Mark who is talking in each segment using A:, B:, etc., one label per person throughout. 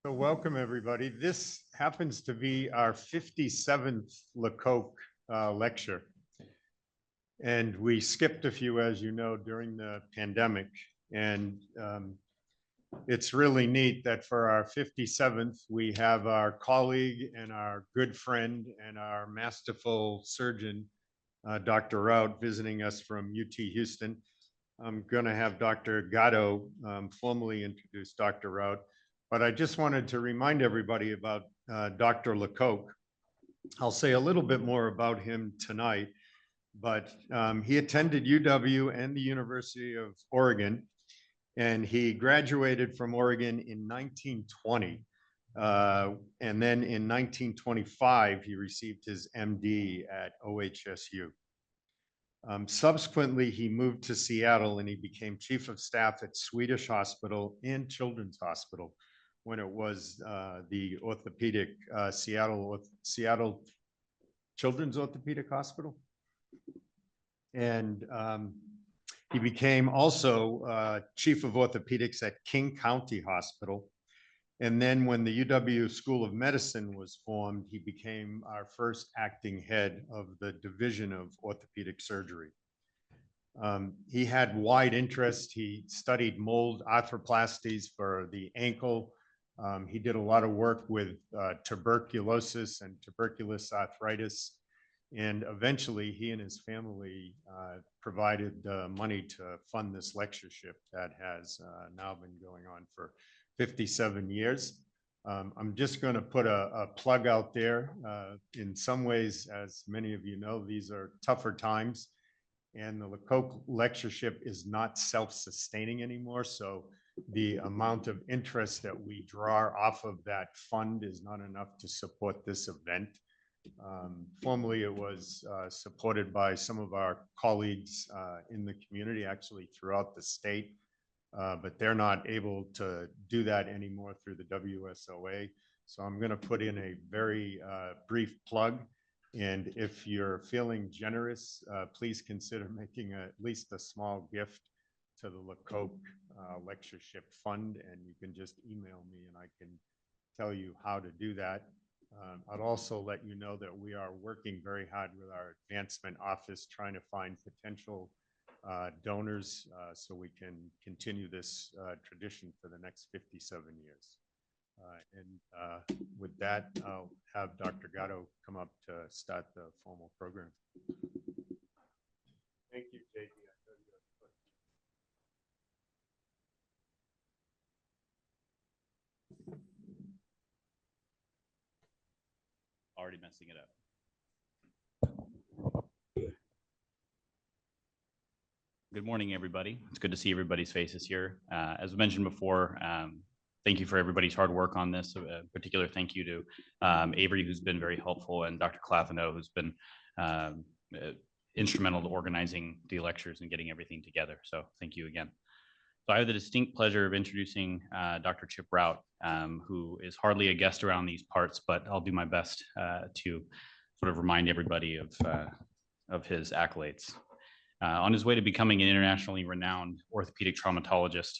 A: So welcome, everybody. This happens to be our 57th LeCocq lecture. And we skipped a few, as you know, during the pandemic. And it's really neat that for our 57th, we have our colleague and our good friend and our masterful surgeon, Dr. Routt, visiting us from UT Houston. I'm going to have Dr. Gatto formally introduce Dr. Routt. But I just wanted to remind everybody about Dr. LeCocq. I'll say a little bit more about him tonight, but he attended UW and the University of Oregon, and he graduated from Oregon in 1920. And then in 1925, he received his MD at OHSU. Subsequently, he moved to Seattle and he became chief of staff at Swedish Hospital and Children's Hospital, when it was the Orthopaedic Seattle Children's Orthopaedic Hospital. And he became also chief of orthopedics at King County Hospital. And then when the UW School of Medicine was formed, he became our first acting head of the Division of Orthopedic Surgery. He had wide interest. He studied mold arthroplasties for the ankle. He did a lot of work with tuberculosis and tuberculous arthritis. And eventually he and his family provided money to fund this lectureship that has now been going on for 57 years. I'm just going to put a plug out there. In some ways, as many of you know, these are tougher times, and the LeCocq Lectureship is not self-sustaining anymore. So the amount of interest that we draw off of that fund is not enough to support this event. Formerly, it was supported by some of our colleagues in the community, actually throughout the state, but they're not able to do that anymore through the WSOA. So I'm going to put in a very brief plug. And if you're feeling generous, please consider making at least a small gift to the LeCocq Lectureship Fund, and you can just email me and I can tell you how to do that. I'd also let you know that we are working very hard with our advancement office trying to find potential donors so we can continue this tradition for the next 57 years. And with that, I'll have Dr. Gatto come up to start the formal program. Thank you, JD.
B: Already messing it up. Good morning, everybody. It's good to see everybody's faces here. As mentioned before, thank you for everybody's hard work on this. A particular thank you to Avery, who's been very helpful, and Dr. Clafino, who's been instrumental to organizing the lectures and getting everything together. So thank you again. So I have the distinct pleasure of introducing Dr. Chip Routt, who is hardly a guest around these parts, but I'll do my best to sort of remind everybody of his accolades. On his way to becoming an internationally renowned orthopedic traumatologist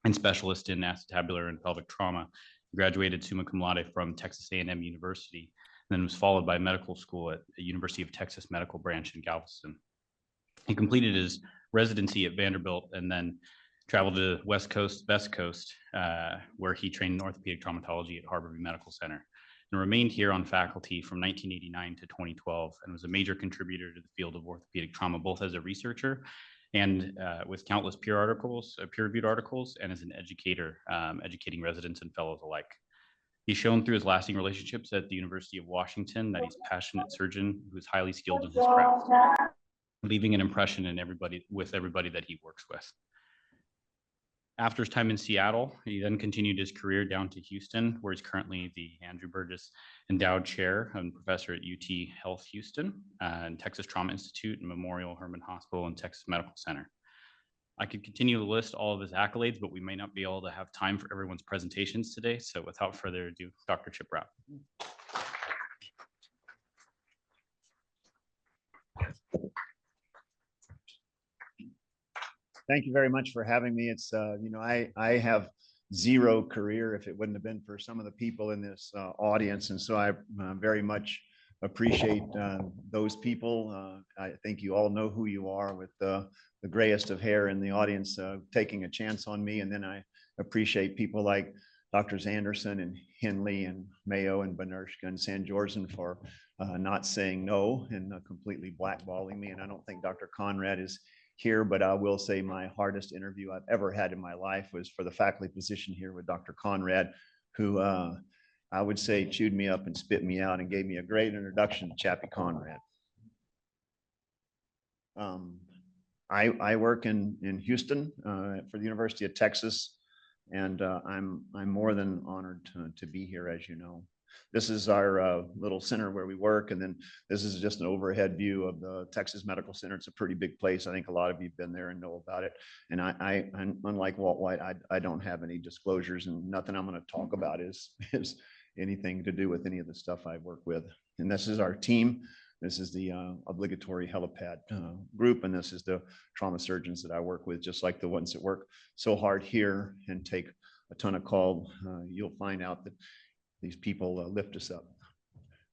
B: and specialist in acetabular and pelvic trauma, he graduated summa cum laude from Texas A&M University, and then was followed by medical school at the University of Texas Medical Branch in Galveston. He completed his residency at Vanderbilt and then traveled to West Coast, where he trained in orthopedic traumatology at Harborview Medical Center, and remained here on faculty from 1989 to 2012, and was a major contributor to the field of orthopedic trauma, both as a researcher and with countless peer-reviewed articles, and as an educator, educating residents and fellows alike. He's shown through his lasting relationships at the University of Washington that he's a passionate surgeon who is highly skilled in his craft, leaving an impression in everybody that he works with. After his time in Seattle, he then continued his career down to Houston, where he's currently the Andrew Burgess Endowed Chair and Professor at UT Health Houston and Texas Trauma Institute and Memorial Hermann Hospital and Texas Medical Center. I could continue to list all of his accolades, but we may not be able to have time for everyone's presentations today. So without further ado, Dr. Chip Routt.
C: Thank you very much for having me. It's, I have zero career if it wouldn't have been for some of the people in this audience. And so I very much appreciate those people. I think you all know who you are, with the grayest of hair in the audience taking a chance on me. And then I appreciate people like Drs. Anderson and Henley and Mayo and Benershka and Sanjorzen for not saying no and completely blackballing me. And I don't think Dr. Conrad is here, but I will say my hardest interview I've ever had in my life was for the faculty position here with Dr. Conrad, who I would say chewed me up and spit me out and gave me a great introduction to Chappie Conrad. I work in Houston for the University of Texas, and I'm more than honored to be here, as you know. This is our little center where we work, and then this is just an overhead view of the Texas Medical Center. It's a pretty big place. I think a lot of you have been there and know about it. And I'm unlike Walt White, I don't have any disclosures, and nothing I'm going to talk about is anything to do with any of the stuff I work with. And this is our team. This is the obligatory helipad group, and this is the trauma surgeons that I work with, just like the ones that work so hard here and take a ton of call. You'll find out that these people lift us up.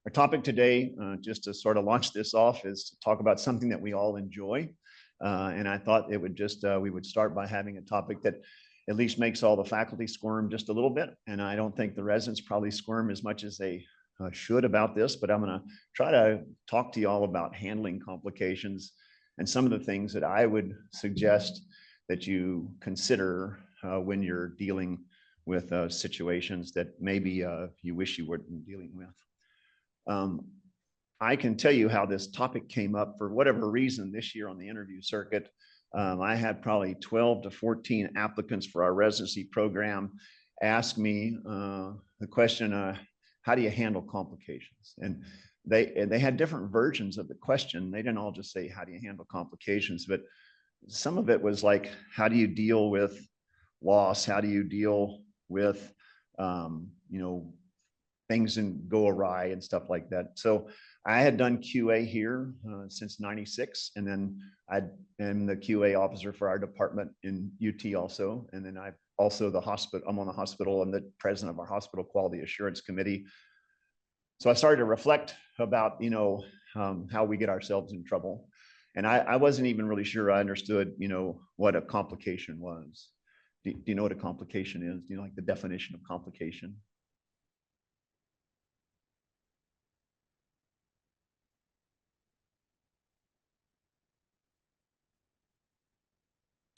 C: Our topic today, just to sort of launch this off, is to talk about something that we all enjoy. And I thought it would just, we would start by having a topic that at least makes all the faculty squirm just a little bit. And I don't think the residents probably squirm as much as they should about this, but I'm going to try to talk to you all about handling complications and some of the things that I would suggest that you consider when you're dealing with situations that maybe you wish you weren't dealing with. I can tell you how this topic came up for whatever reason this year on the interview circuit. I had probably 12 to 14 applicants for our residency program ask me the question, how do you handle complications? And they had different versions of the question. They didn't all just say, how do you handle complications? But some of it was like, how do you deal with loss? How do you deal with, things and go awry and stuff like that. So I had done QA here since '96, and then I am the QA officer for our department in UT also. And then I've also I'm on the hospital. I'm the president of our hospital quality assurance committee. So I started to reflect about, how we get ourselves in trouble. And I wasn't even really sure I understood, what a complication was. Do you know what a complication is? Do you know, like, the definition of complication?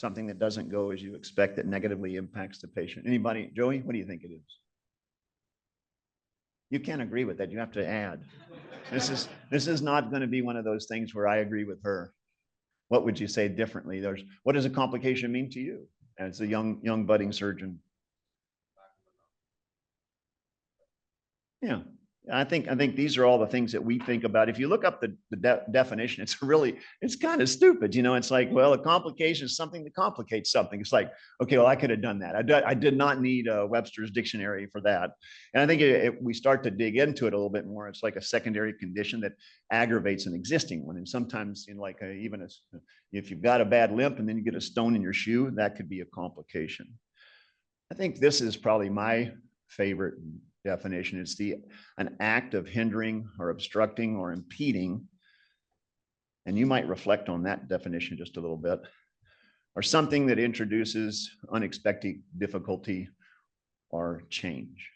C: Something that doesn't go as you expect, that negatively impacts the patient. Anybody? Joey, what do you think it is? You can't agree with that. You have to add. This is not going to be one of those things where I agree with her. What would you say differently? What does a complication mean to you as a young budding surgeon? Yeah. I think these are all the things that we think about. If you look up the definition, it's kind of stupid. It's like, well, a complication is something that complicates something. It's like, okay, well, I could have done that. I did not need a Webster's dictionary for that. And I think if we start to dig into it a little bit more, it's like a secondary condition that aggravates an existing one. And sometimes, if you've got a bad limp and then you get a stone in your shoe, that could be a complication. I think this is probably my favorite definition. It's an act of hindering or obstructing or impeding, and you might reflect on that definition just a little bit, or something that introduces unexpected difficulty or change.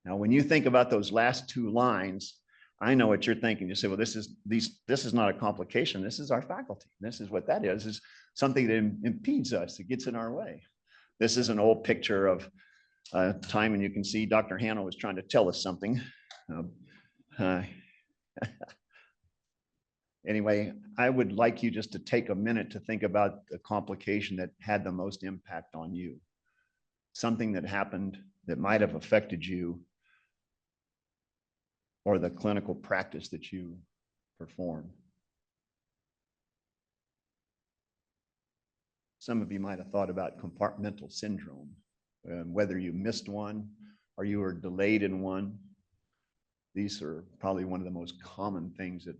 C: Now, when you think about those last two lines, I know what you're thinking. You say, well, this is not a complication. This is our faculty. This is what that is something that impedes us. It gets in our way. This is an old picture of time, and you can see Dr. Hanna was trying to tell us something. Anyway, I would like you just to take a minute to think about the complication that had the most impact on you. Something that happened that might have affected you or the clinical practice that you perform. Some of you might have thought about compartmental syndrome. Whether you missed one or you were delayed in one. These are probably one of the most common things that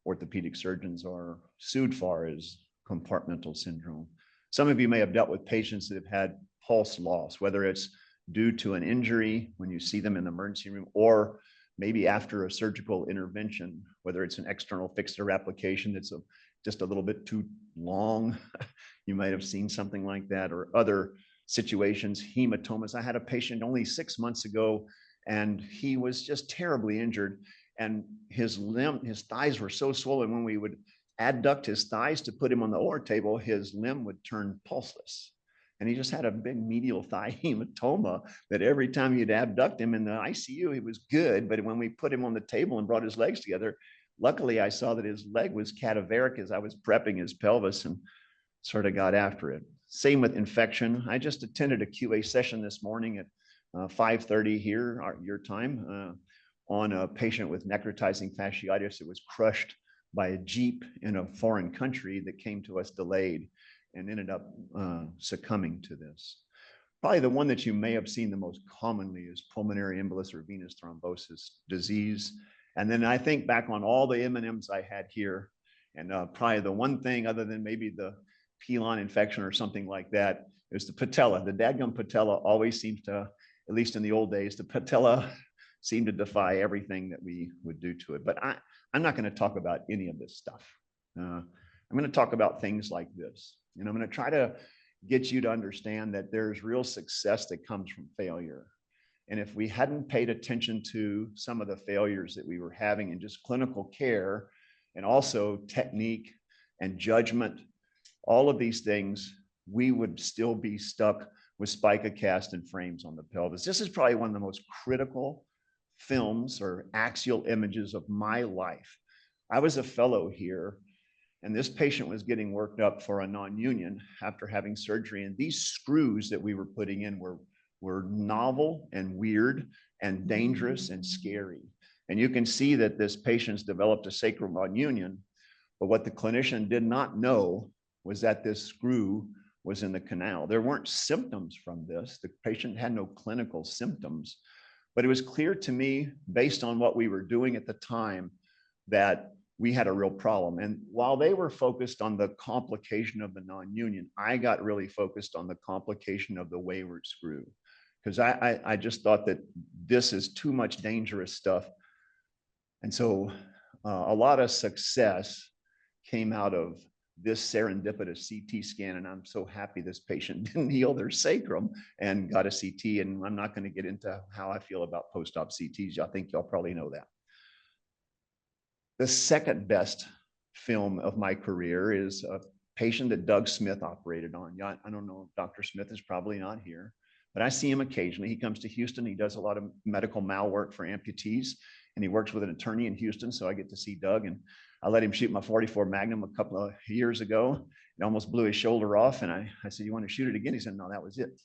C: orthopedic surgeons are sued for, is compartmental syndrome. Some of you may have dealt with patients that have had pulse loss, whether it's due to an injury when you see them in the emergency room, or maybe after a surgical intervention, whether it's an external fixator application that's just a little bit too long. You might have seen something like that, or other situations, hematomas. I had a patient only 6 months ago, and he was just terribly injured, and his thighs were so swollen. When we would adduct his thighs to put him on the OR table, his limb would turn pulseless. And he just had a big medial thigh hematoma that every time you'd abduct him in the ICU, he was good. But when we put him on the table and brought his legs together, luckily I saw that his leg was cadaveric as I was prepping his pelvis, and sort of got after it. Same with infection. I just attended a QA session this morning at 5:30 here, your time, on a patient with necrotizing fasciitis that was crushed by a Jeep in a foreign country that came to us delayed and ended up succumbing to this. Probably the one that you may have seen the most commonly is pulmonary embolus or venous thrombosis disease. And then I think back on all the M&Ms I had here, and probably the one thing other than maybe the pilon infection or something like that is the patella. The dadgum patella always seems to, at least in the old days, the patella seemed to defy everything that we would do to it. But I'm not going to talk about any of this stuff. I'm going to talk about things like this. And I'm going to try to get you to understand that there's real success that comes from failure. And if we hadn't paid attention to some of the failures that we were having in just clinical care, and also technique and judgment, all of these things, we would still be stuck with spica cast and frames on the pelvis. This is probably one of the most critical films or axial images of my life. I was a fellow here, and this patient was getting worked up for a non-union after having surgery. And these screws that we were putting in were novel and weird and dangerous and scary. And you can see that this patient's developed a sacral non-union, but what the clinician did not know was that this screw was in the canal. There weren't symptoms from this. The patient had no clinical symptoms, but it was clear to me, based on what we were doing at the time, that we had a real problem. And while they were focused on the complication of the non-union, I got really focused on the complication of the wayward screw, because I just thought that this is too much dangerous stuff. And so a lot of success came out of this serendipitous CT scan, and I'm so happy this patient didn't heal their sacrum and got a CT. And I'm not going to get into how I feel about post-op CTs. I think y'all probably know that. The second best film of my career is a patient that Doug Smith operated on. I don't know, Dr. Smith is probably not here, but I see him occasionally. He comes to Houston. He does a lot of medical mal work for amputees, and he works with an attorney in Houston. So I get to see Doug, and I let him shoot my 44 Magnum a couple of years ago. It almost blew his shoulder off. And I said, "You want to shoot it again?" He said, "No, that was it."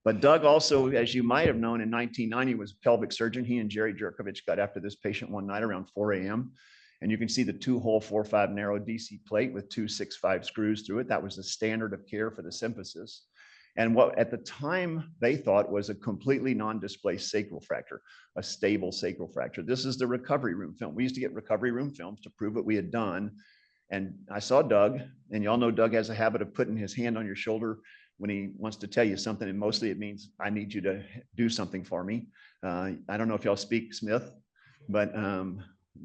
C: But Doug also, as you might have known, in 1990 was a pelvic surgeon. He and Jerry Jerkovich got after this patient one night around 4 a.m. And you can see the 2-hole 4-5 narrow DC plate with 2 6-5 screws through it. That was the standard of care for the symphysis. And what at the time they thought was a completely non-displaced sacral fracture, a stable sacral fracture. This is the recovery room film. We used to get recovery room films to prove what we had done. And I saw Doug, and y'all know Doug has a habit of putting his hand on your shoulder when he wants to tell you something. And mostly it means, "I need you to do something for me." I don't know if y'all speak Smith, but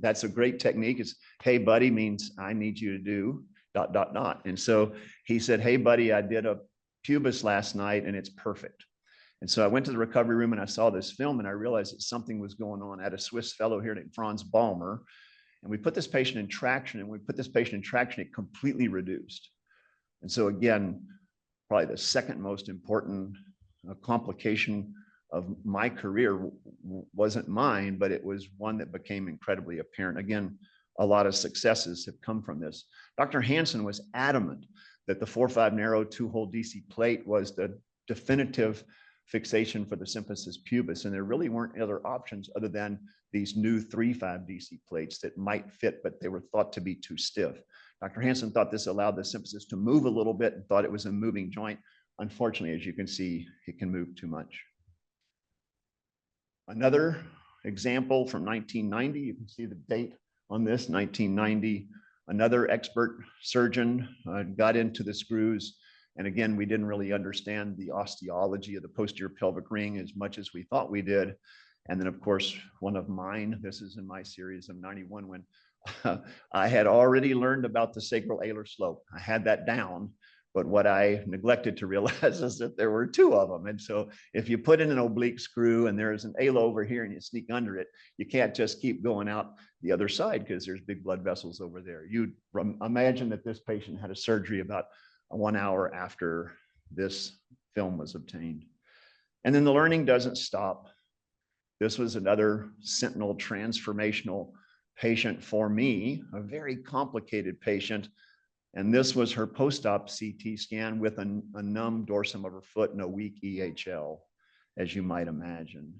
C: that's a great technique. It's, "Hey buddy," means I need you to do ... And so he said, "Hey buddy, I did a pubis last night and it's perfect." And so I went to the recovery room and I saw this film, and I realized that something was going on. I had a Swiss fellow here named Franz Balmer, and we put this patient in traction, it completely reduced. And so again, probably the second most important complication of my career wasn't mine, but it was one that became incredibly apparent. Again, a lot of successes have come from this. Dr. Hansen was adamant that the 4-5 narrow 2-hole DC plate was the definitive fixation for the symphysis pubis. And there really weren't other options other than these new 3-5 DC plates that might fit, but they were thought to be too stiff. Dr. Hansen thought this allowed the symphysis to move a little bit and thought it was a moving joint. Unfortunately, as you can see, it can move too much. Another example from 1990, you can see the date on this, 1990. Another expert surgeon got into the screws, And again, we didn't really understand the osteology of the posterior pelvic ring as much as we thought we did. And then, of course, one of mine, this is in my series of 91, when I had already learned about the sacral alar slope. I had that down, but what I neglected to realize is that there were two of them. And so if you put in an oblique screw and there's an ala over here and you sneak under it, you can't just keep going out the other side because there's big blood vessels over there. You'd imagine that this patient had a surgery about 1 hour after this film was obtained. And then the learning doesn't stop. This was another sentinel transformational patient for me, a very complicated patient. And this was her post-op CT scan with a numb dorsum of her foot and a weak EHL, as you might imagine.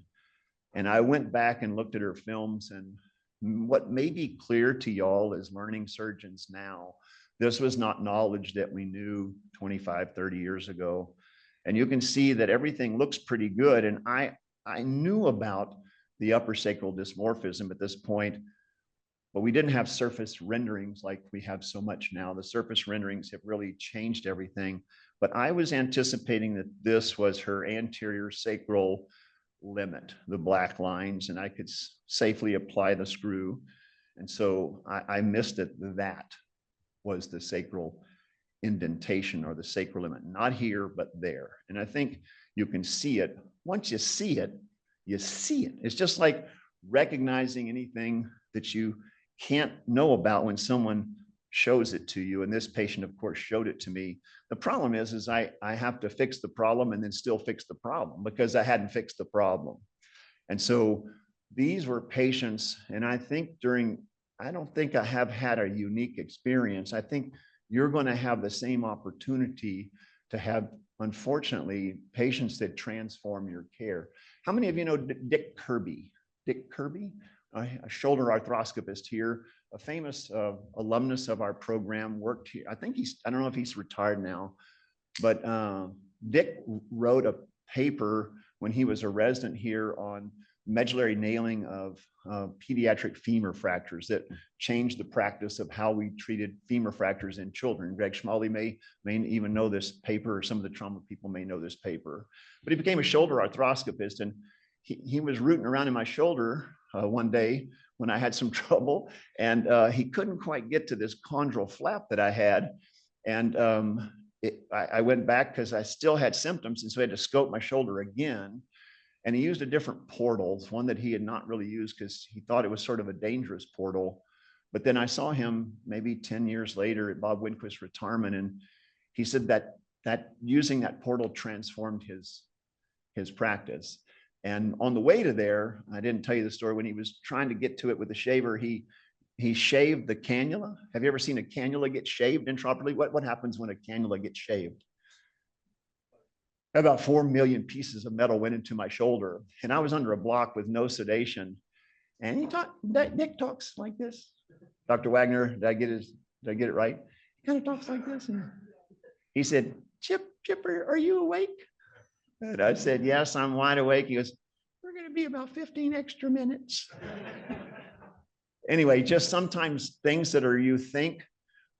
C: And I went back and looked at her films, and what may be clear to y'all as learning surgeons now, this was not knowledge that we knew 25, 30 years ago. And you can see that everything looks pretty good. And I knew about the upper sacral dysmorphism at this point, but we didn't have surface renderings like we have so much now. The surface renderings have really changed everything. But I was anticipating that this was her anterior sacral limit, the black lines, and I could safely apply the screw. And so I missed it. That was the sacral indentation or the sacral limit, not here, but there. And I think you can see it. Once you see it, you see it. It's just like recognizing anything that you can't know about when someone shows it to you. And this patient, of course, showed it to me. The problem is I have to fix the problem and then still fix the problem because I hadn't fixed the problem. And so these were patients, and I think I don't think I have had a unique experience. I think you're going to have the same opportunity to have, unfortunately, patients that transform your care. How many of you know Dick Kirby? Dick Kirby, a shoulder arthroscopist here, a famous alumnus of our program, worked here. I don't know if he's retired now, but Dick wrote a paper when he was a resident here on medullary nailing of pediatric femur fractures that changed the practice of how we treated femur fractures in children. Greg Schmalley may even know this paper, or some of the trauma people may know this paper. But he became a shoulder arthroscopist, and he was rooting around in my shoulder one day when I had some trouble, and he couldn't quite get to this chondral flap that I had. And I went back because I still had symptoms, and so I had to scope my shoulder again. And he used a different portal, one that he had not really used because he thought it was sort of a dangerous portal. But then I saw him maybe 10 years later at Bob Winquist's retirement, and he said that using that portal transformed his practice. And on the way to there, I didn't tell you the story, when he was trying to get to it with a shaver, he shaved the cannula. Have you ever seen a cannula get shaved intraoperatively? What happens when a cannula gets shaved? About 4 million pieces of metal went into my shoulder, and I was under a block with no sedation. And Nick talks like this. Dr. Wagner, did I get it right? He kind of talks like this. And he said, Chip, are you awake? And I said, yes, I'm wide awake. He goes, we're going to be about 15 extra minutes. Anyway, just sometimes things that you think,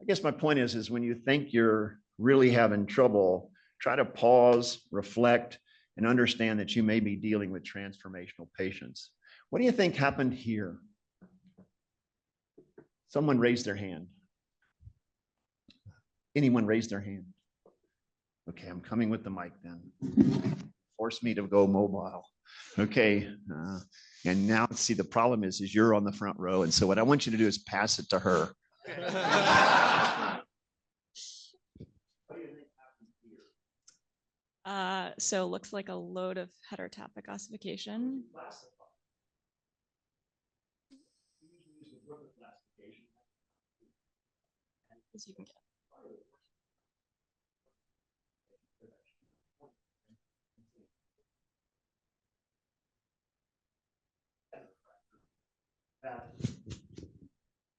C: I guess my point is when you think you're really having trouble, try to pause, reflect, and understand that you may be dealing with transformational patients. What do you think happened here? Someone raised their hand. Anyone raise their hand? Okay, I'm coming with the mic then. Force me to go mobile. Okay, and now see, the problem is you're on the front row, and so what I want you to do is pass it to her.
D: So looks like a load of heterotopic ossification. As you can get.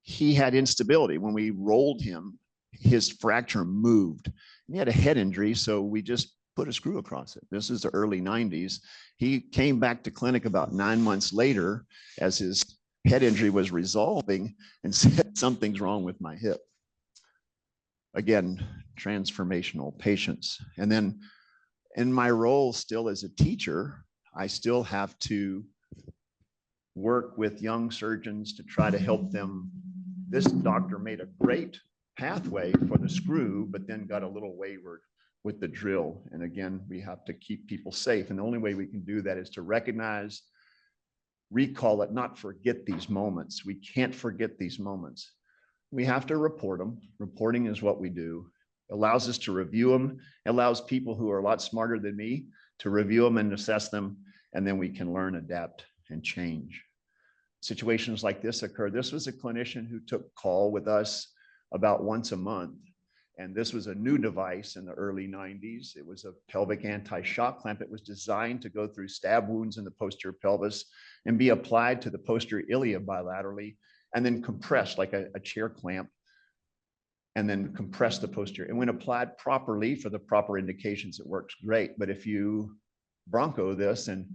C: He had instability. When we rolled him, his fracture moved. He had a head injury, so we just put a screw across it. This is the early 90s. He came back to clinic about 9 months later as his head injury was resolving and said, something's wrong with my hip. again, transformational patients. And then in my role still as a teacher, I still have to work with young surgeons to try to help them. This doctor made a great pathway for the screw, but then got a little wayward with the drill. And again, we have to keep people safe. And the only way we can do that is to recognize, recall it, not forget these moments. We can't forget these moments. We have to report them. Reporting is what we do. It allows us to review them. It allows people who are a lot smarter than me to review them and assess them. And then we can learn, adapt, and change. Situations like this occur. This was a clinician who took call with us about once a month. And this was a new device in the early 90s. It was a pelvic anti-shock clamp. It was designed to go through stab wounds in the posterior pelvis and be applied to the posterior ilia bilaterally, and then compressed like a chair clamp, and then compress the posterior. And when applied properly for the proper indications, it works great. But if you bronco this and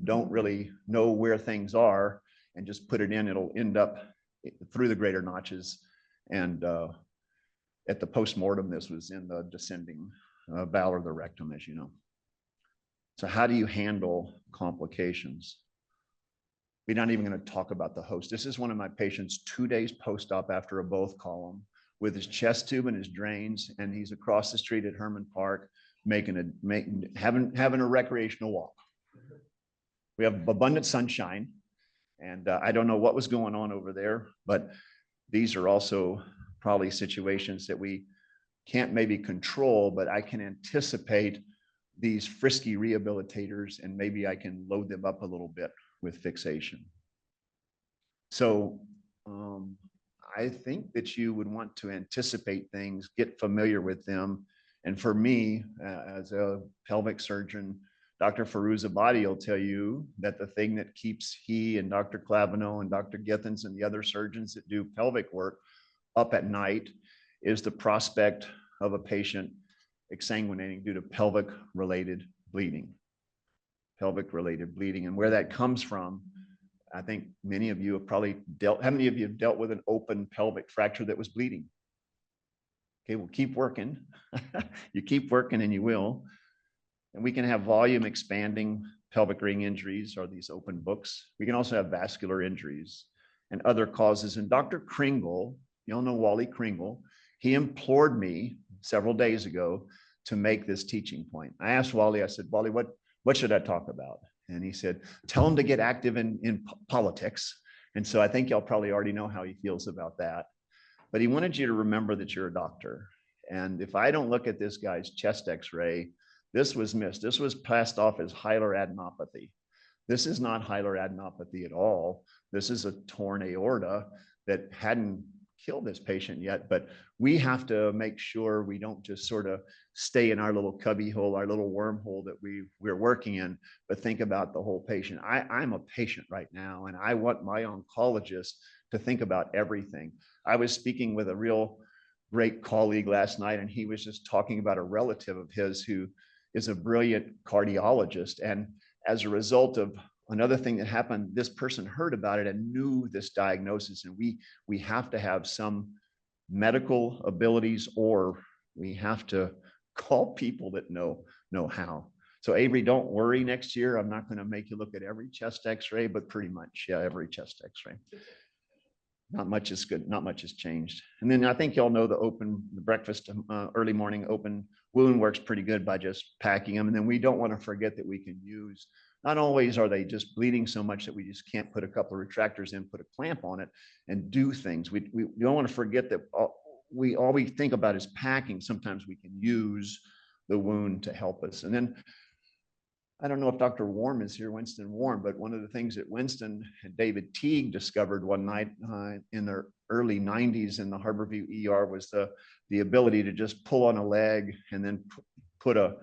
C: don't really know where things are and just put it in, it'll end up through the greater notches. And at the postmortem, this was in the descending bowel of the rectum, as you know. So how do you handle complications? We're not even going to talk about the host. This is one of my patients 2 days post-op after a both column with his chest tube and his drains, and he's across the street at Herman Park having a recreational walk. We have abundant sunshine, and I don't know what was going on over there, but these are also probably situations that we can't maybe control, but I can anticipate these frisky rehabilitators, and maybe I can load them up a little bit with fixation. So I think that you would want to anticipate things, get familiar with them. And for me, as a pelvic surgeon, Dr. Firuzabadi will tell you that the thing that keeps he and Dr. Clavino and Dr. Githens and the other surgeons that do pelvic work up at night is the prospect of a patient exsanguinating due to pelvic-related bleeding. Pelvic-related bleeding, and where that comes from, I think many of you have probably dealt. How many of you have dealt with an open pelvic fracture that was bleeding? Okay, we'll keep working. You keep working, and you will. And we can have volume expanding pelvic ring injuries, or these open books. We can also have vascular injuries and other causes. And Dr. Kringle, you all know Wally Kringle, he implored me several days ago to make this teaching point. I asked Wally, I said, Wally, what should I talk about? And he said, tell him to get active in politics. And so I think y'all probably already know how he feels about that. But he wanted you to remember that you're a doctor. And if I don't look at this guy's chest x-ray, this was missed. This was passed off as hilar adenopathy. This is not hilar adenopathy at all. This is a torn aorta that hadn't killed this patient yet, but we have to make sure we don't just sort of stay in our little cubby hole, our little wormhole that we're working in, but think about the whole patient. I'm a patient right now, and I want my oncologist to think about everything. I was speaking with a real great colleague last night, and he was just talking about a relative of his who is a brilliant cardiologist. And as a result of another thing that happened, this person heard about it and knew this diagnosis. And we have to have some medical abilities, or we have to call people that know how. So Avery, don't worry next year. I'm not going to make you look at every chest x-ray, but pretty much, yeah, every chest x-ray. Not much is good. Not much has changed. And then I think y'all know the breakfast, early morning open wound works pretty good by just packing them. And then we don't want to forget that we can use, not always are they just bleeding so much that we just can't put a couple of retractors in, put a clamp on it and do things. We don't want to forget that all we think about is packing. Sometimes we can use the wound to help us. And then I don't know if Dr. Warm is here, Winston Warm, but one of the things that Winston and David Teague discovered one night in the early 90s in the Harborview ER was the ability to just pull on a leg and then put a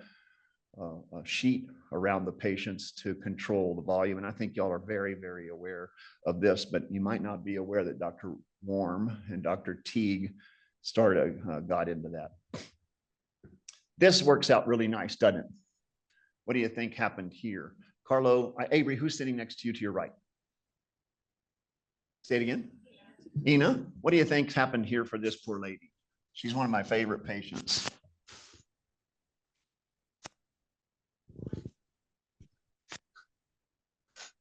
C: sheet around the patients to control the volume. And I think y'all are very, very aware of this, but you might not be aware that Dr. Warm and Dr. Teague got into that. This works out really nice, doesn't it? What do you think happened here? Carlo, Avery, who's sitting next to you to your right? Say it again. Ina, what do you think happened here for this poor lady? She's one of my favorite patients.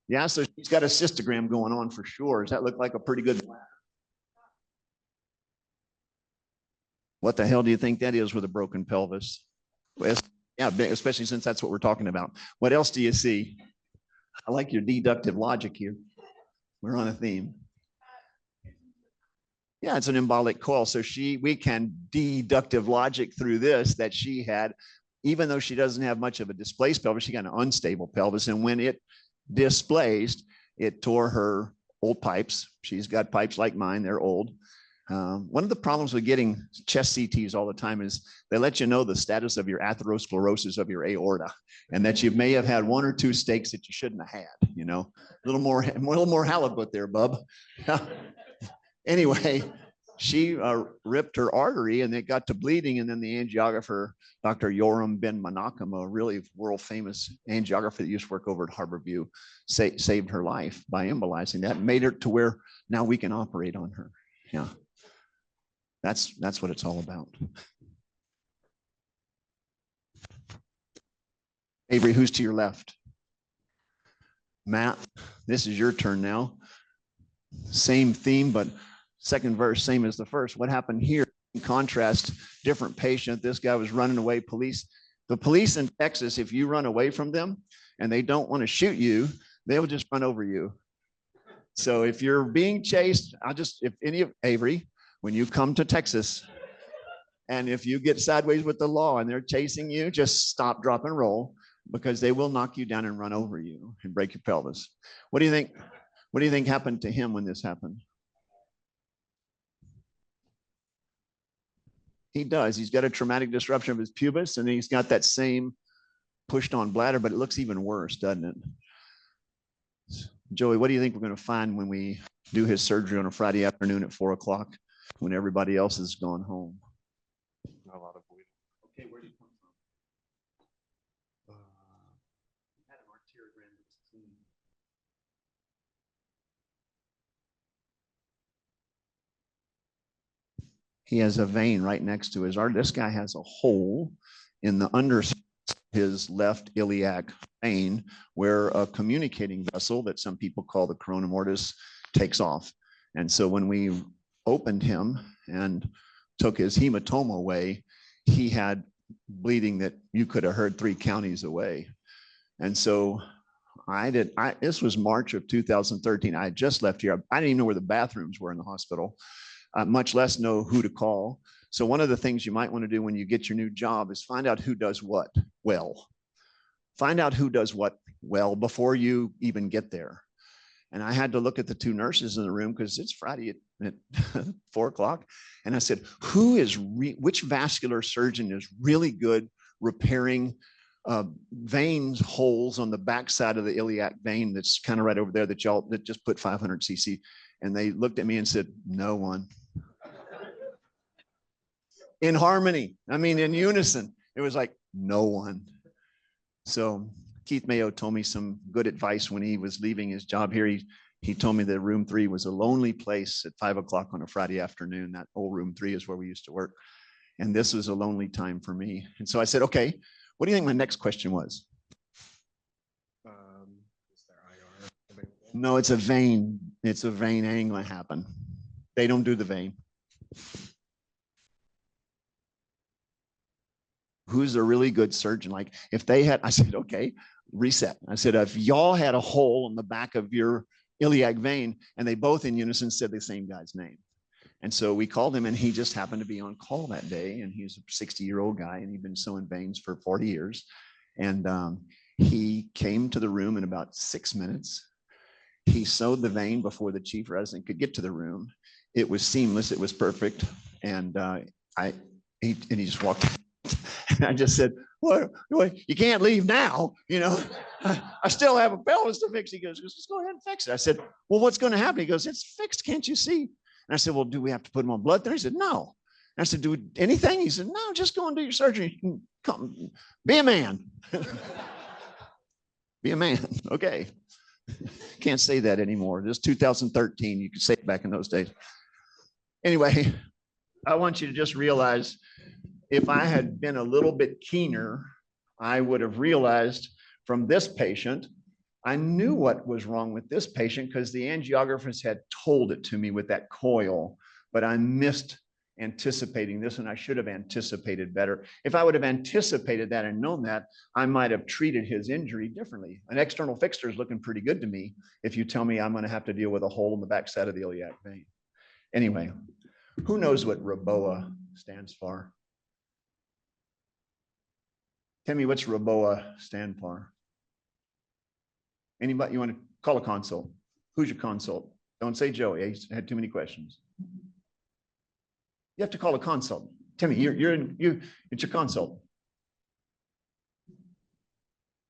C: Yeah, so she's got a cystogram going on for sure. Does that look like a pretty good bladder? What the hell do you think that is with a broken pelvis? Well, yeah, especially since that's what we're talking about. What else do you see? I like your deductive logic here. We're on a theme. Yeah, it's an embolic coil. So we can deductive logic through this that she had, even though she doesn't have much of a displaced pelvis, she got an unstable pelvis. And when it displaced, it tore her old pipes. She's got pipes like mine, they're old. One of the problems with getting chest CTs all the time is they let you know the status of your atherosclerosis of your aorta, and that you may have had 1 or 2 stakes that you shouldn't have had, you know, a little more halibut there, bub. Anyway, she ripped her artery and it got to bleeding. And then the angiographer, Dr. Yoram Ben Menachem, a really world famous angiographer that used to work over at Harborview, saved her life by embolizing that and made her to where now we can operate on her. Yeah. That's what it's all about. Avery, who's to your left? Matt, this is your turn now. Same theme, but second verse, same as the first. What happened here? In contrast, different patient. This guy was running away. The police in Texas, if you run away from them and they don't want to shoot you, they'll just run over you. So if you're being chased, Avery, when you come to Texas, and if you get sideways with the law and they're chasing you, just stop, drop, and roll, because they will knock you down and run over you and break your pelvis. What do you think? What do you think happened to him when this happened? He does. He's got a traumatic disruption of his pubis, and he's got that same pushed on bladder, but it looks even worse, doesn't it? Joey, what do you think we're going to find when we do his surgery on a Friday afternoon at 4 o'clock when everybody else has gone home?
A: Not a lot of bleeding.
C: Okay, where did he come from?
A: He had an arteriogram that's clean.
C: He has a vein right next to his artery. This guy has a hole in the under his left iliac vein where a communicating vessel that some people call the corona mortis takes off. And so when we opened him and took his hematoma away, he had bleeding that you could have heard 3 counties away. And so this was March of 2013. I had just left here. I didn't even know where the bathrooms were in the hospital, much less know who to call. So one of the things you might want to do when you get your new job is find out who does what well. Find out who does what well before you even get there. And I had to look at the 2 nurses in the room because it's Friday at 4 o'clock. And I said, which vascular surgeon is really good repairing veins holes on the backside of the iliac vein that's kind of right over there that just put 500 cc. And they looked at me and said, no one. In harmony, I mean, in unison, it was like, no one. So Keith Mayo told me some good advice when he was leaving his job here. He told me that room 3 was a lonely place at 5 o'clock on a Friday afternoon. That old room 3 is where we used to work. And this was a lonely time for me. And so I said, okay, what do you think my next question was?
A: Is there IR available?
C: No, it's a vein. It's a vein. Ain't gonna happen. They don't do the vein. Who's a really good surgeon? Like if they had, I said, okay, reset. I said, if y'all had a hole in the back of your iliac vein, and they both in unison said the same guy's name. And so we called him, and he just happened to be on call that day. And he's a 60-year-old guy, and he'd been sewing veins for 40 years. And he came to the room in about 6 minutes. He sewed the vein before the chief resident could get to the room. It was seamless. It was perfect. And he just walked. And I just said, well, you can't leave now. You know, I still have a pelvis to fix. He goes, just go ahead and fix it. I said, well, what's going to happen? He goes, it's fixed. Can't you see? And I said, well, do we have to put him on blood thinner? He said, no. And I said, do anything? He said, no, just go and do your surgery. Come, be a man. Be a man. Okay. Can't say that anymore. This 2013. You could say it back in those days. Anyway, I want you to just realize if I had been a little bit keener, I would have realized from this patient, I knew what was wrong with this patient because the angiographers had told it to me with that coil, but I missed anticipating this and I should have anticipated better. If I would have anticipated that and known that, I might have treated his injury differently. An external fixture is looking pretty good to me if you tell me I'm going to have to deal with a hole in the backside of the iliac vein. Anyway, who knows what ROBOA stands for? Tell me what's ROBOA stand for? Anybody, you want to call a consult? Who's your consult? Don't say Joey. He's had too many questions. You have to call a consult. Timmy, it's your consult.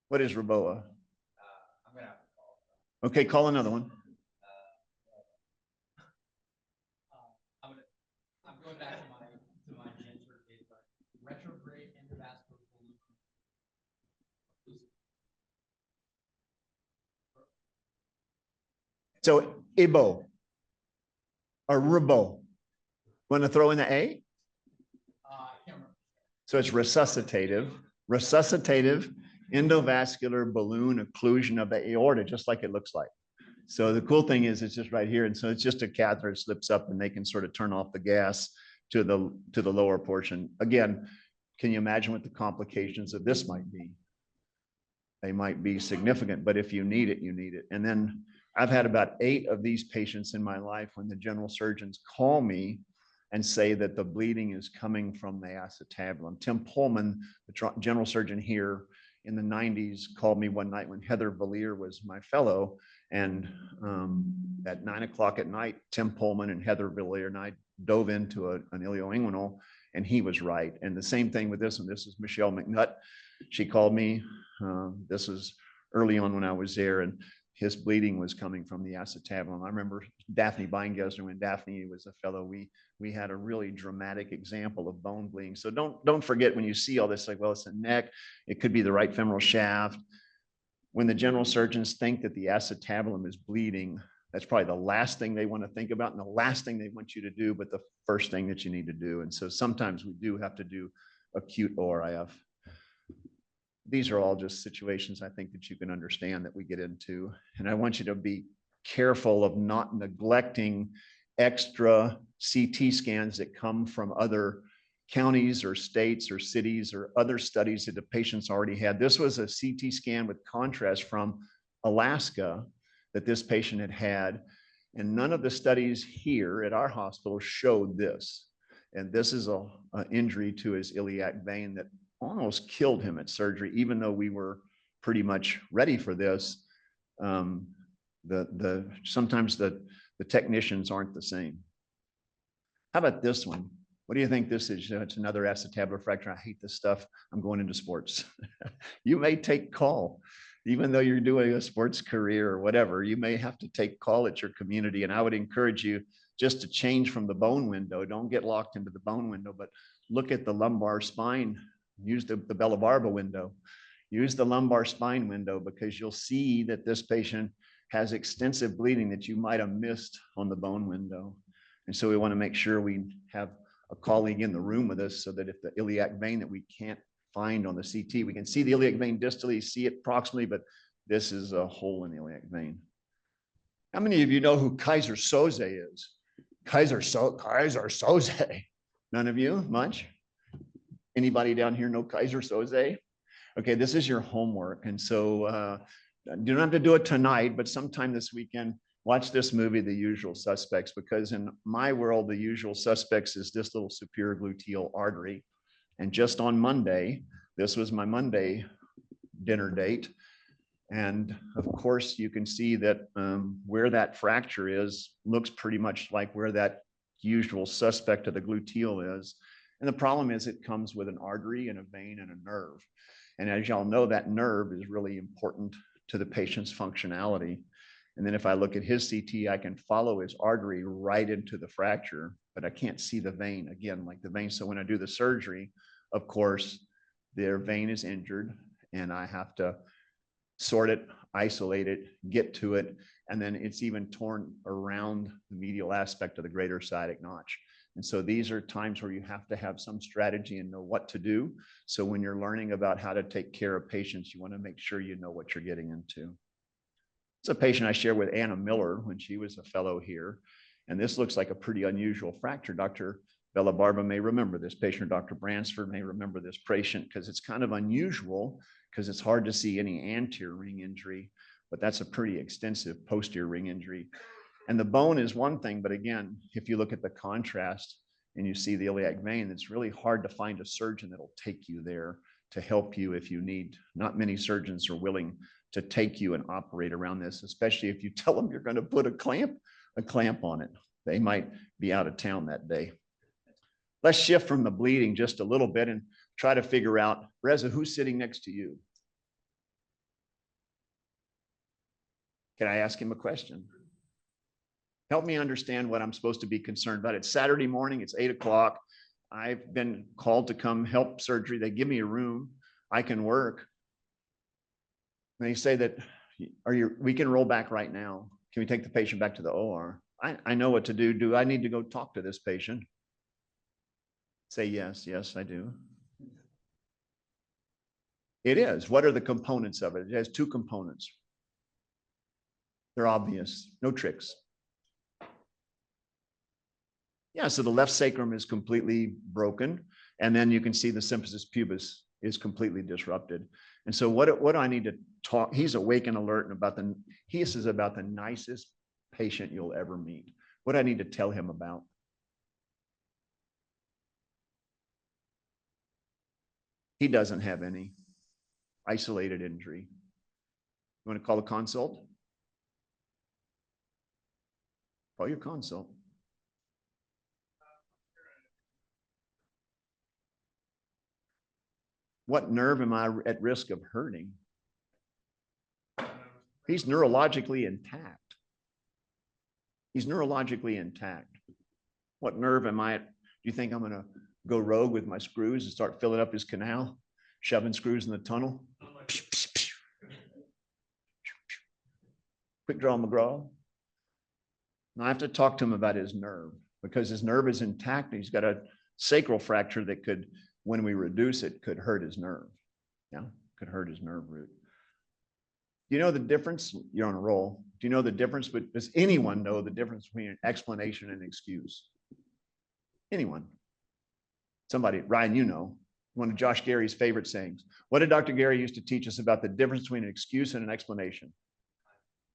C: What is ROBOA?
E: I'm gonna have to call.
C: Okay, call another one.
E: I'm going back to my gen survey, but retrograde endovascular balloon.
C: So IBO or ROBO. Want to throw in the A?
E: I can't remember.
C: So it's resuscitative endovascular balloon occlusion of the aorta, just like it looks like. So the cool thing is it's just right here. And so it's just a catheter that slips up and they can sort of turn off the gas to the lower portion. Again, can you imagine what the complications of this might be? They might be significant, but if you need it, you need it. And then I've had about 8 of these patients in my life when the general surgeons call me and say that the bleeding is coming from the acetabulum. Tim Pullman, the general surgeon here in the 90s, called me one night when Heather Valier was my fellow. And at 9 o'clock at night, Tim Pullman and Heather Valier and I dove into an ilioinguinal, and he was right. And the same thing with this one. This is Michelle McNutt. She called me. This was early on when I was there, and his bleeding was coming from the acetabulum. I remember Daphne Beingesner, when Daphne was a fellow, we had a really dramatic example of bone bleeding. So don't forget when you see all this, like, well, it's the neck, it could be the right femoral shaft. When the general surgeons think that the acetabulum is bleeding, that's probably the last thing they want to think about and the last thing they want you to do, but the first thing that you need to do. And so sometimes we do have to do acute ORIF. These are all just situations I think that you can understand that we get into. And I want you to be careful of not neglecting extra CT scans that come from other counties or states or cities or other studies that the patients already had. This was a CT scan with contrast from Alaska that this patient had had. And none of the studies here at our hospital showed this. And this is an injury to his iliac vein that almost killed him at surgery, even though we were pretty much ready for this. Sometimes the technicians aren't the same. How about this one? What do you think this is? It's another acetabular fracture. I hate this stuff. I'm going into sports. You may take call, even though you're doing a sports career or whatever, you may have to take call at your community. And I would encourage you just to change from the bone window. Don't get locked into the bone window, but look at the lumbar spine. Use the Bella Barba window. Use the lumbar spine window, because you'll see that this patient has extensive bleeding that you might have missed on the bone window. And so we want to make sure we have a colleague in the room with us so that if the iliac vein that we can't find on the CT, we can see the iliac vein distally, see it proximally, but this is a hole in the iliac vein. How many of you know who Kaiser Soze is? Kaiser Soze. None of you? Much? Anybody down here know Kaiser Soze? Okay, this is your homework. And so you don't have to do it tonight, but sometime this weekend, watch this movie, The Usual Suspects, because in my world, The Usual Suspects is this little superior gluteal artery. And just on Monday, this was my Monday dinner date. And of course, you can see that where that fracture is, looks pretty much like where that usual suspect of the gluteal is. And the problem is it comes with an artery and a vein and a nerve. And as y'all know, that nerve is really important to the patient's functionality. And then if I look at his CT, I can follow his artery right into the fracture, but I can't see the vein again, like the vein. So when I do the surgery, of course, their vein is injured and I have to sort it, isolate it, get to it. And then it's even torn around the medial aspect of the greater sciatic notch. And so these are times where you have to have some strategy and know what to do. So when you're learning about how to take care of patients, you want to make sure you know what you're getting into. It's a patient I shared with Anna Miller when she was a fellow here. And this looks like a pretty unusual fracture. Dr. Bella Barba may remember this patient, Dr. Bransford may remember this patient, because it's kind of unusual because it's hard to see any anterior ring injury, but that's a pretty extensive posterior ring injury. And the bone is one thing, but again, if you look at the contrast and you see the iliac vein, it's really hard to find a surgeon that'll take you there to help you if you need. Not many surgeons are willing to take you and operate around this, especially if you tell them you're going to put a clamp on it. They might be out of town that day. Let's shift from the bleeding just a little bit and try to figure out, Reza, who's sitting next to you? Can I ask him a question? Help me understand what I'm supposed to be concerned about. It's Saturday morning, it's 8 o'clock. I've been called to come help surgery. They give me a room. I can work. And they say that, we can roll back right now. Can we take the patient back to the OR? I know what to do. Do I need to go talk to this patient? Say yes, yes, I do. It is. What are the components of it? It has two components. They're obvious, no tricks. Yeah, so the left sacrum is completely broken, and then you can see the symphysis pubis is completely disrupted. And so what do I need to talk? He's awake and alert, and he is about the nicest patient you'll ever meet. What do I need to tell him about? He doesn't have any isolated injury. You want to call a consult? Call your consult. What nerve am I at risk of hurting? He's neurologically intact. He's neurologically intact. What nerve am I at? Do you think I'm going to go rogue with my screws and start filling up his canal, shoving screws in the tunnel? Quick draw McGraw. Now I have to talk to him about his nerve, because his nerve is intact. He's got a sacral fracture that could, when we reduce it, could hurt his nerve. Yeah, could hurt his nerve root. Do you know the difference? You're on a roll. Do you know the difference? But does anyone know the difference between an explanation and an excuse? Anyone? Somebody, Ryan, you know, one of Josh Gary's favorite sayings. What did Dr. Gary used to teach us about the difference between an excuse and an explanation?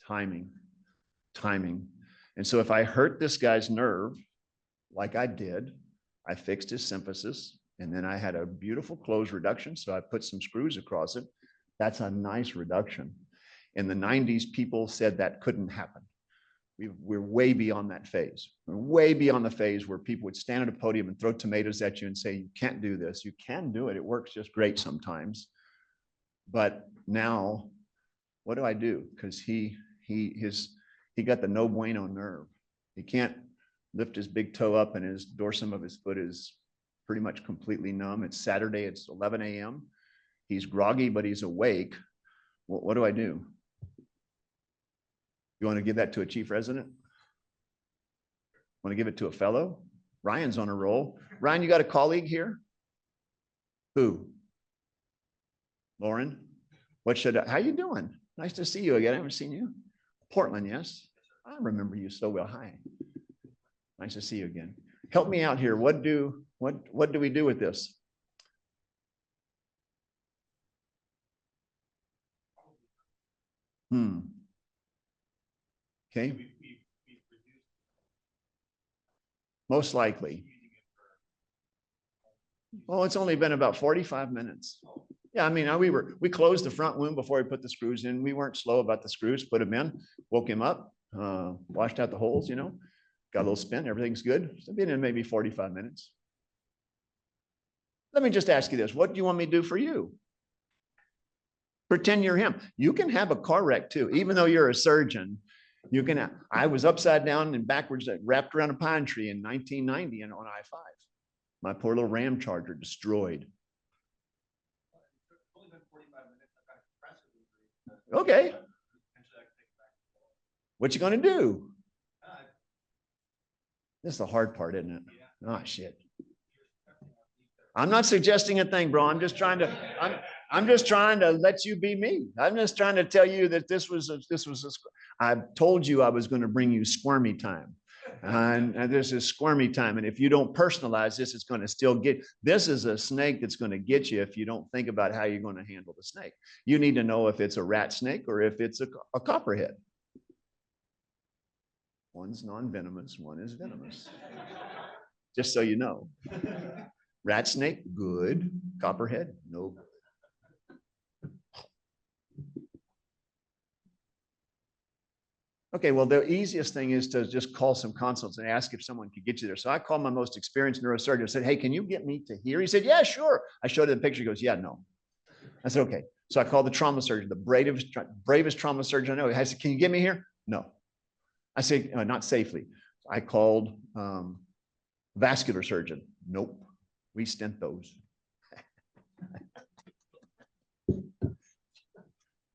C: Timing. Timing. And so if I hurt this guy's nerve, like I did, I fixed his symphysis, and then I had a beautiful closed reduction. So I put some screws across it. That's a nice reduction. In the 90s, people said that couldn't happen. We're way beyond that phase. We're way beyond the phase where people would stand at a podium and throw tomatoes at you and say, you can't do this. You can do it. It works just great sometimes. But now, what do I do? Because he got the no bueno nerve. He can't lift his big toe up, and his dorsum of his foot is pretty much completely numb. It's Saturday, it's 11 a.m. He's groggy, but he's awake. What do I do? You want to give that to a chief resident? Want to give it to a fellow? Ryan's on a roll. Ryan, you got a colleague here? Who? Lauren? How you doing? Nice to see you again. I haven't seen you. Portland, yes. I remember you so well. Hi. Nice to see you again. Help me out here. What do we do with this? Okay. Most likely. Oh, it's only been about 45 minutes. Yeah, I mean, we closed the front wound before we put the screws in. We weren't slow about the screws, put them in, woke him up, washed out the holes, got a little spin, everything's good. So been in maybe 45 minutes. Let me just ask you this. What do you want me to do for you? Pretend you're him. You can have a car wreck too, even though you're a surgeon. I was upside down and backwards, wrapped around a pine tree in 1990 and on I-5. My poor little Ram Charger destroyed. Okay. What you going to do? This is the hard part, isn't it? Oh, shit. I'm not suggesting a thing, bro. I'm just trying to, I'm just trying to let you be me. I'm just trying to tell you that I told you I was going to bring you squirmy time. And this is squirmy time. And if you don't personalize this, it's going to still this is a snake that's going to get you if you don't think about how you're going to handle the snake. You need to know if it's a rat snake or if it's a copperhead. One's non-venomous, one is venomous. Just so you know. Rat snake, good. Copperhead, no good. Okay, well, the easiest thing is to just call some consults and ask if someone could get you there. So I called my most experienced neurosurgeon and said, hey, can you get me to here? He said, yeah, sure. I showed him the picture. He goes, yeah, no. I said, okay. So I called the trauma surgeon, the bravest trauma surgeon I know. I said, can you get me here? No. I said, not safely. I called vascular surgeon. Nope. We stent those.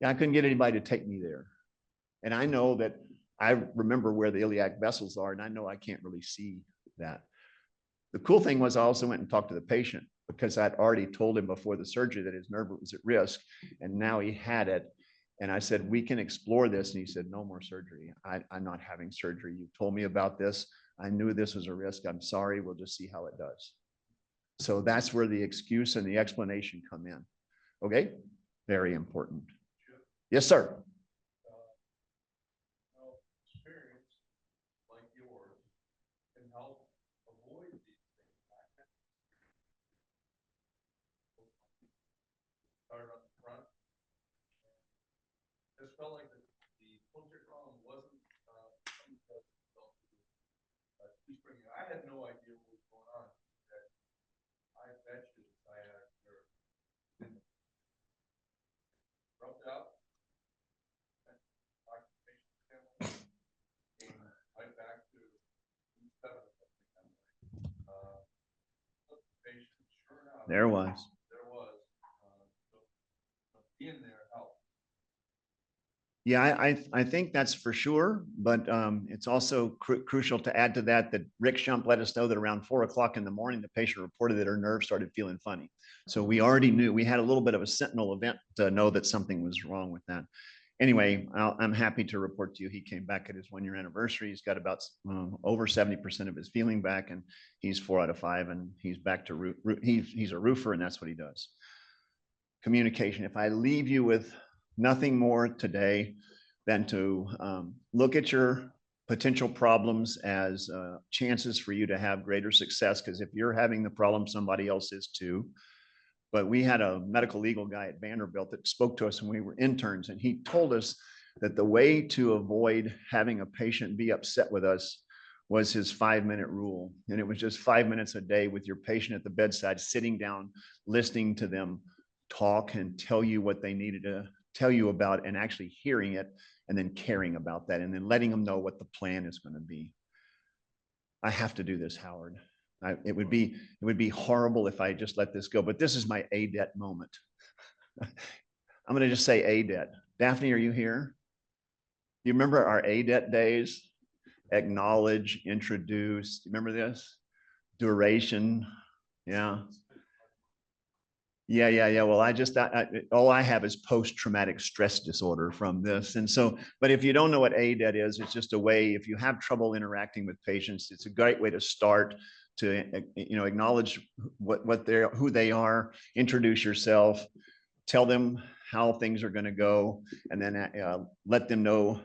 C: Yeah, I couldn't get anybody to take me there. And I know that I remember where the iliac vessels are, and I know I can't really see that. The cool thing was I also went and talked to the patient because I'd already told him before the surgery that his nerve was at risk, and now he had it. And I said, we can explore this. And he said, no more surgery. I'm not having surgery. You told me about this. I knew this was a risk. I'm sorry. We'll just see how it does. So that's where the excuse and the explanation come in. Okay? Very important. Yes, sir.
F: Experience like yours can help avoid these things. Start up front. Just felt like the puncture column wasn't I had no idea what was going on. I bet you I had your rubbed out. Right back to 7. Sure enough,
C: There was.
F: There was. Being there helped.
C: Yeah, I think that's for sure, but it's also crucial to add to that Rick Shump let us know that around 4 o'clock in the morning, the patient reported that her nerves started feeling funny. So we already knew, we had a little bit of a sentinel event to know that something was wrong with that. Anyway, I'm happy to report to you, he came back at his 1-year anniversary. He's got about over 70% of his feeling back, and he's 4 out of 5, and he's back to he's a roofer, and that's what he does. Communication. If I leave you with nothing more today than to look at your potential problems as chances for you to have greater success, because if you're having the problem, somebody else is too. But we had a medical legal guy at Vanderbilt that spoke to us when we were interns, and he told us that the way to avoid having a patient be upset with us was his 5-minute rule. And it was just 5 minutes a day with your patient at the bedside, sitting down, listening to them talk and tell you what they needed to tell you about, and actually hearing it and then caring about that, and then letting them know what the plan is going to be. I have to do this, Howard. It would be horrible if I just let this go, but this is my ADET moment. I'm going to just say ADET. Daphne, are you here? You remember our ADET days? Acknowledge, introduce. You remember this? Duration. Yeah. Yeah. Well, all I have is post-traumatic stress disorder from this. And so, but if you don't know what ADET is, it's just a way, if you have trouble interacting with patients, it's a great way to start to, acknowledge who they are, introduce yourself, tell them how things are going to go, and then let them know,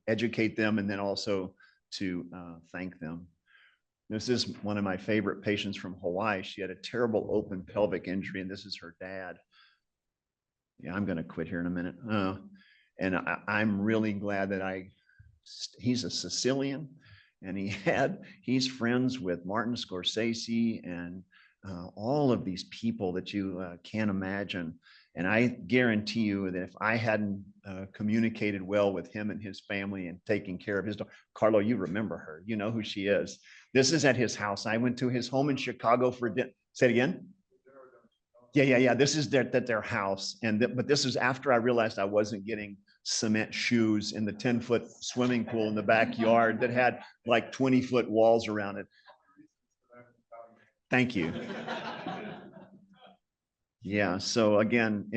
C: educate them, and then also to thank them. This is one of my favorite patients from Hawaii. She had a terrible open pelvic injury, and this is her dad. Yeah, I'm going to quit here in a minute. And I'm really glad that he's a Sicilian, and he's friends with Martin Scorsese and all of these people that you can't imagine. And I guarantee you that if I hadn't communicated well with him and his family and taking care of his daughter, Carlo, you remember her, you know who she is. This is at his house. I went to his home in Chicago for dinner. Say it again. Yeah. This is their house. But this is after I realized I wasn't getting cement shoes in the 10-foot swimming pool in the backyard that had like 20-foot walls around it. Thank you. Yeah, so again,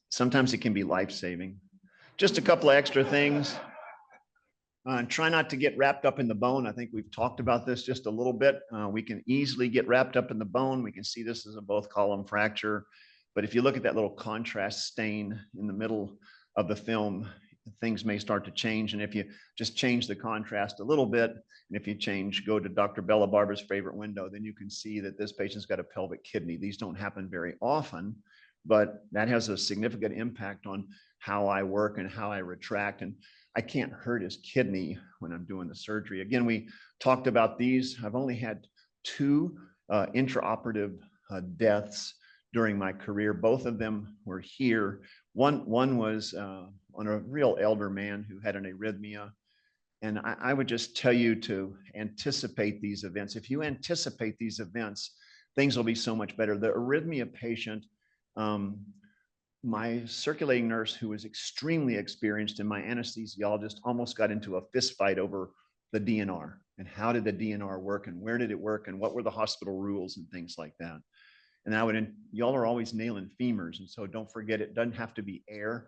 C: sometimes it can be life-saving. Just a couple of extra things. Try not to get wrapped up in the bone. I think we've talked about this just a little bit. We can easily get wrapped up in the bone. We can see this as a both column fracture. But if you look at that little contrast stain in the middle of the film, things may start to change. And if you just change the contrast a little bit, and if you go to Dr. Bella Barber's favorite window, then you can see that this patient's got a pelvic kidney. These don't happen very often, but that has a significant impact on how I work and how I retract. And I can't hurt his kidney when I'm doing the surgery. Again, we talked about these. I've only had 2 intraoperative deaths during my career. Both of them were here. One was on a real elder man who had an arrhythmia. And I would just tell you to anticipate these events. If you anticipate these events, things will be so much better. The arrhythmia patient, my circulating nurse, who was extremely experienced, and my anesthesiologist almost got into a fist fight over the DNR and how did the DNR work and where did it work and what were the hospital rules and things like that. And y'all are always nailing femurs. And so don't forget, it doesn't have to be air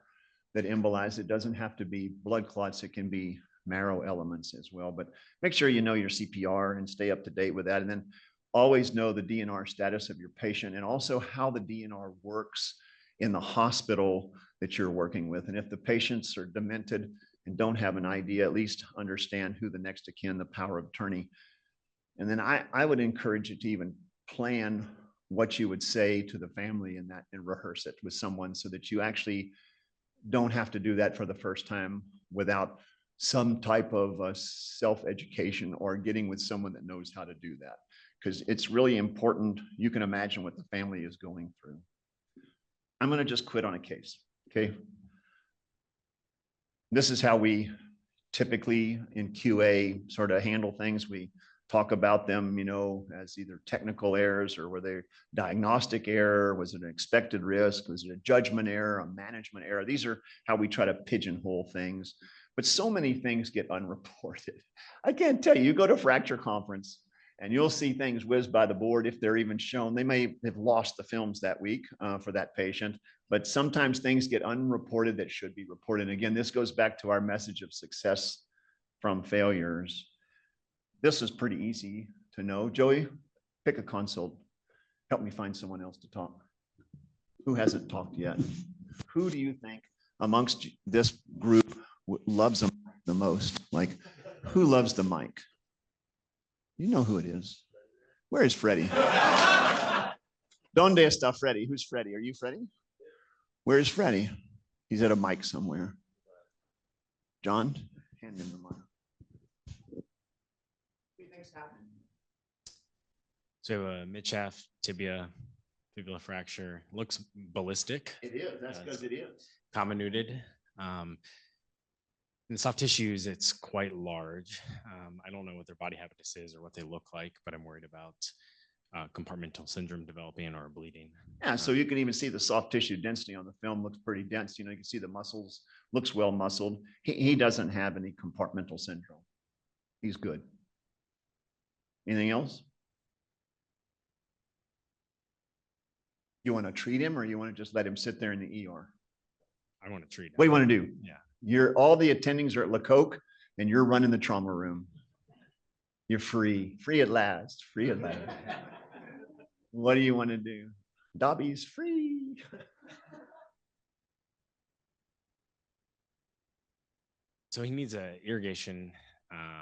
C: that embolize. It doesn't have to be blood clots. It can be marrow elements as well. But make sure you know your CPR and stay up to date with that. And then always know the DNR status of your patient and also how the DNR works in the hospital that you're working with. And if the patients are demented and don't have an idea, at least understand who the next of kin, the power of attorney. And then I would encourage you to even plan what you would say to the family and rehearse it with someone so that you actually don't have to do that for the first time without some type of self-education or getting with someone that knows how to do that. Because it's really important. You can imagine what the family is going through. I'm going to just quit on a case. Okay. This is how we typically in QA sort of handle things. We talk about them, as either technical errors or were they diagnostic error? Was it an expected risk? Was it a judgment error, a management error? These are how we try to pigeonhole things. But so many things get unreported. I can't tell you, you go to fracture conference and you'll see things whiz by the board if they're even shown. They may have lost the films that week for that patient, but sometimes things get unreported that should be reported. And again, this goes back to our message of success from failures. This is pretty easy to know. Joey, pick a consult. Help me find someone else to talk. Who hasn't talked yet? Who do you think amongst this group loves them the most? Like, who loves the mic? You know who it is. Where is Freddie? Donde está Freddie? Who's Freddie? Are you Freddie? Where is Freddie? He's at a mic somewhere. John, hand him the mic. What do you think's happening?
G: So a mid-shaft tibia fibula fracture looks ballistic.
C: It is. That's because it is.
G: Comminuted. In soft tissues, it's quite large. I don't know what their body habitus is or what they look like, but I'm worried about compartmental syndrome developing or bleeding.
C: Yeah, so you can even see the soft tissue density on the film looks pretty dense. You can see the muscles, looks well muscled. He doesn't have any compartmental syndrome. He's good. Anything else? You want to treat him or you want to just let him sit there in the ER?
G: I want to treat him.
C: What do you want to do?
G: Yeah.
C: All the attendings are at LeCocq and you're running the trauma room. You're free at last, free at last. What do you want to do? Dobby's free.
G: So he needs a irrigation.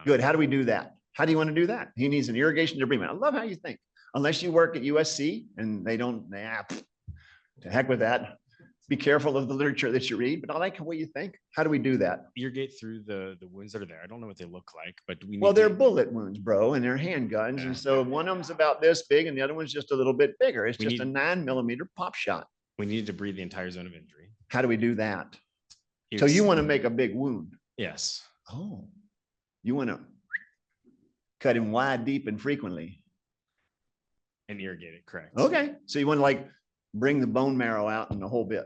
C: Good. How do we do that? How do you want to do that? He needs an irrigation debridement. I love how you think. Unless you work at USC and to heck with that. Be careful of the literature that you read, but I like what you think. How do we do that?
G: Irrigate through the wounds that are there. I don't know what they look like, but we need
C: Well, they're bullet wounds, bro, and they're handguns.
G: Yeah.
C: And so one of them's about this big and the other one's just a little bit bigger. It's
G: We
C: just a
G: need-
C: 9mm pop shot.
G: We need to breathe the entire zone of injury.
C: How do we do that? So you want to make a big wound.
G: Yes.
C: Oh, you want to cut him wide, deep, and frequently.
G: And irrigate it, correct.
C: Okay. So you want to bring the bone marrow out in the whole bit.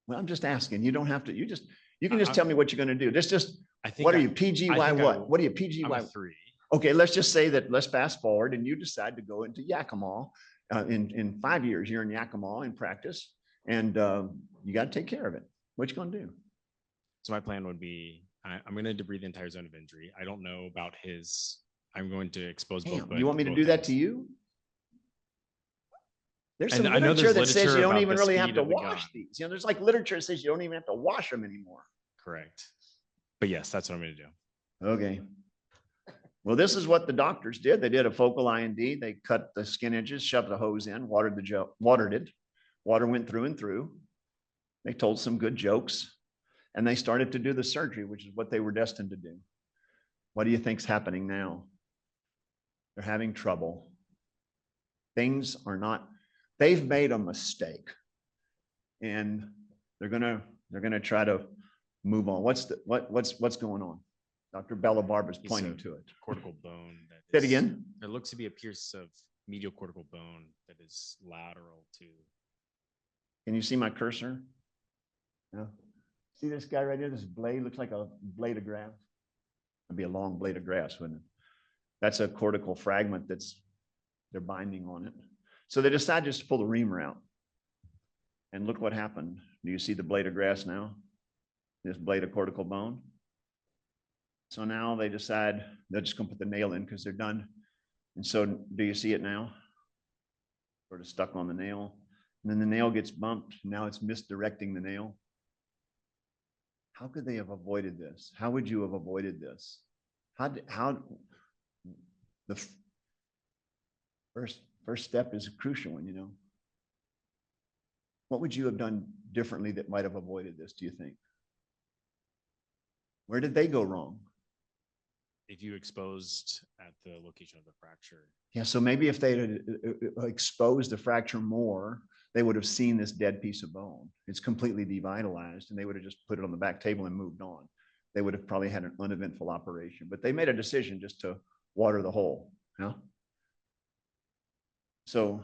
C: Well, I'm just asking. You don't have to, you can just tell me what you're going to do. Just,
G: I think
C: what are you, PGY
G: I think
C: what?
G: I'm-
C: What are you,
G: I'm
C: PGY?
G: a 3.
C: Okay, let's just say that, let's fast forward and you decide to go into Yakima. In 5 years, you're in Yakima in practice and you got to take care of it. What you gonna do?
G: So my plan would be, I'm going to debride the entire zone of injury. I don't know about his, I'm going to expose both.
C: Damn, you want me to do that to you? There's some
G: And I know
C: literature
G: there's
C: that says you
G: literature
C: don't
G: about
C: even
G: the
C: really have
G: speed
C: to
G: of the
C: wash
G: gun.
C: these. You know, there's like literature that says you don't even have to wash them anymore.
G: Correct. But yes, that's what I'm going to do.
C: Okay. Well, this is what the doctors did. They did a focal IND. They cut the skin edges, shoved the hose in, watered it. Water went through and through. They told some good jokes and they started to do the surgery, which is what they were destined to do. What do you think's happening now? They're having trouble. Things are not, they've made a mistake and they're gonna try to move on. What's going on? Dr. Bellabarb is
G: It's
C: pointing
G: a
C: to it.
G: Cortical bone.
C: Say
G: That
C: it
G: is,
C: again.
G: There looks to be a pierce of medial cortical bone that is lateral to.
C: Can you see my cursor? No. See this guy right here? This blade looks like a blade of grass. It'd be a long blade of grass, wouldn't it? That's a cortical fragment they're binding on it. So they decide just to pull the reamer out. And look what happened. Do you see the blade of grass now? This blade of cortical bone. So now they decide they're just gonna put the nail in because they're done. And so do you see it now? Sort of stuck on the nail. And then the nail gets bumped. Now it's misdirecting the nail. How could they have avoided this? How would you have avoided this? The first step is a crucial one, you know. What would you have done differently that might have avoided this, do you think? Where did they go wrong?
G: If you exposed at the location of the fracture.
C: Yeah, so maybe if they had exposed the fracture more, they would have seen this dead piece of bone. It's completely devitalized and they would have just put it on the back table and moved on. They would have probably had an uneventful operation, but they made a decision just to water the hole. You know? So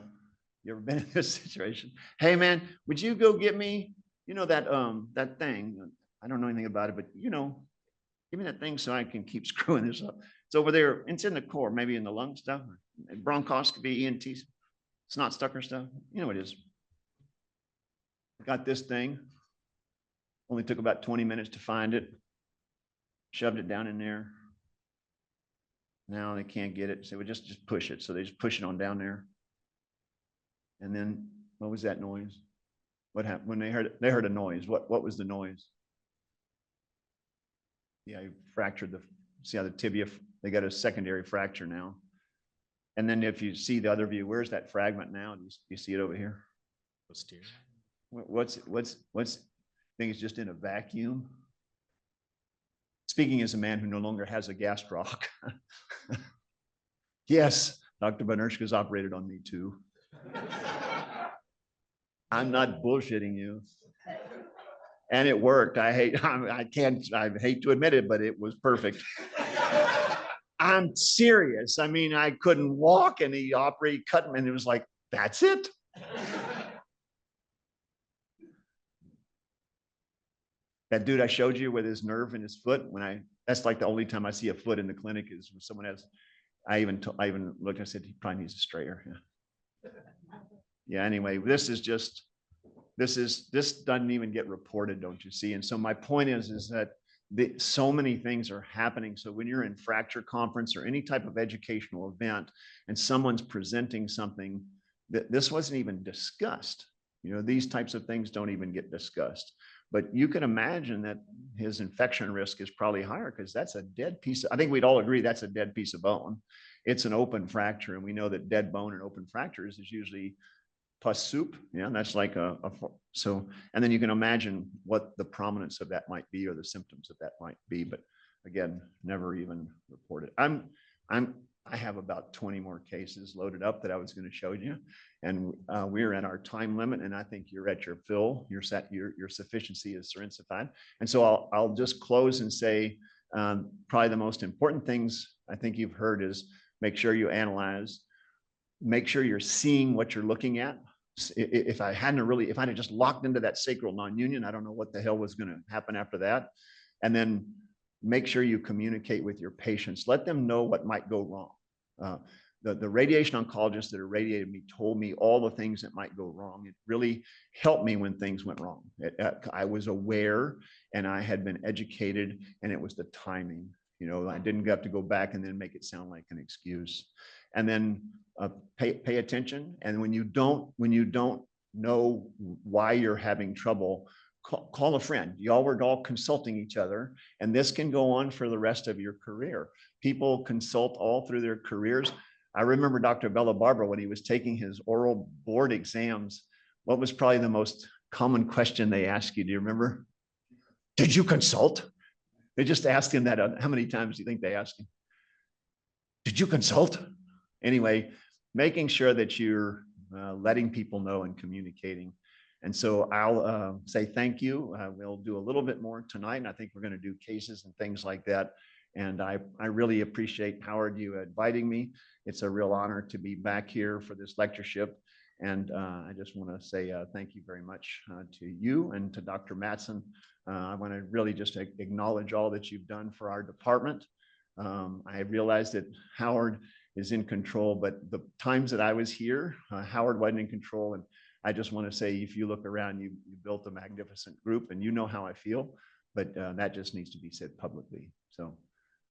C: you ever been in this situation? Hey man, would you go get me, you know, that thing? I don't know anything about it, but you know, give me that thing so I can keep screwing this up. It's over there. It's in the core, maybe in the lung stuff, bronchoscopy, ENT, snot sucker stuff. You know what it is. Got this thing. Only took about 20 minutes to find it. Shoved it down in there. Now they can't get it. So we just push it. So they just push it on down there. And then what was that noise? What happened when they heard a noise? What was the noise? Yeah, you fractured see how the tibia, they got a secondary fracture now. And then if you see the other view, where's that fragment now? Do you see it over here?
G: Posterior.
C: Think it's just in a vacuum? Speaking as a man who no longer has a gastroc. Yes, Dr. Banershka's operated on me too. I'm not bullshitting you. And it worked. I hate to admit it, but it was perfect. I'm serious. I mean, I couldn't walk and he operated, cut me, and it was like, that's it. That dude I showed you with his nerve in his foot, that's like the only time I see a foot in the clinic is when someone has, I even looked, I said, he probably needs a strayer. Yeah. Yeah, anyway, this doesn't even get reported, don't you see? And so my point is that so many things are happening. So when you're in fracture conference or any type of educational event and someone's presenting something that this wasn't even discussed, you know, these types of things don't even get discussed. But you can imagine that his infection risk is probably higher because that's a dead piece. I think we'd all agree that's a dead piece of bone. It's an open fracture. And we know that dead bone and open fractures is usually pus soup. Yeah, that's like so, and then you can imagine what the prominence of that might be or the symptoms of that might be. But again, never even reported. I have about 20 more cases loaded up that I was going to show you. And we're in our time limit. And I think you're at your fill, your sufficiency is certified. And so I'll just close and say, probably the most important things I think you've heard is make sure you analyze, make sure you're seeing what you're looking at. If I had just locked into that sacral non-union, I don't know what the hell was going to happen after that. And then make sure you communicate with your patients. Let them know what might go wrong. The radiation oncologists that irradiated me told me all the things that might go wrong. It really helped me when things went wrong. I was aware and I had been educated, and it was the timing. You know, I didn't have to go back and then make it sound like an excuse. And then pay attention. And when you don't know why you're having trouble, call a friend. Y'all were all consulting each other, and this can go on for the rest of your career. People consult all through their careers. I remember Dr. Bella Barbara, when he was taking his oral board exams, what was probably the most common question they asked you? Do you remember? Did you consult? They just asked him that. How many times do you think they asked him? Did you consult? Anyway, making sure that you're letting people know and communicating. And so I'll say thank you. We'll do a little bit more tonight, and I think we're going to do cases and things like that. And I really appreciate, Howard, you inviting me. It's a real honor to be back here for this lectureship. And I just want to say thank you very much to you and to Dr. Mattson. I want to really just acknowledge all that you've done for our department. I realized that Howard is in control, but the times that I was here, Howard wasn't in control. And I just want to say, if you look around, you built a magnificent group, and you know how I feel, but that just needs to be said publicly. So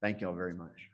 C: thank you all very much.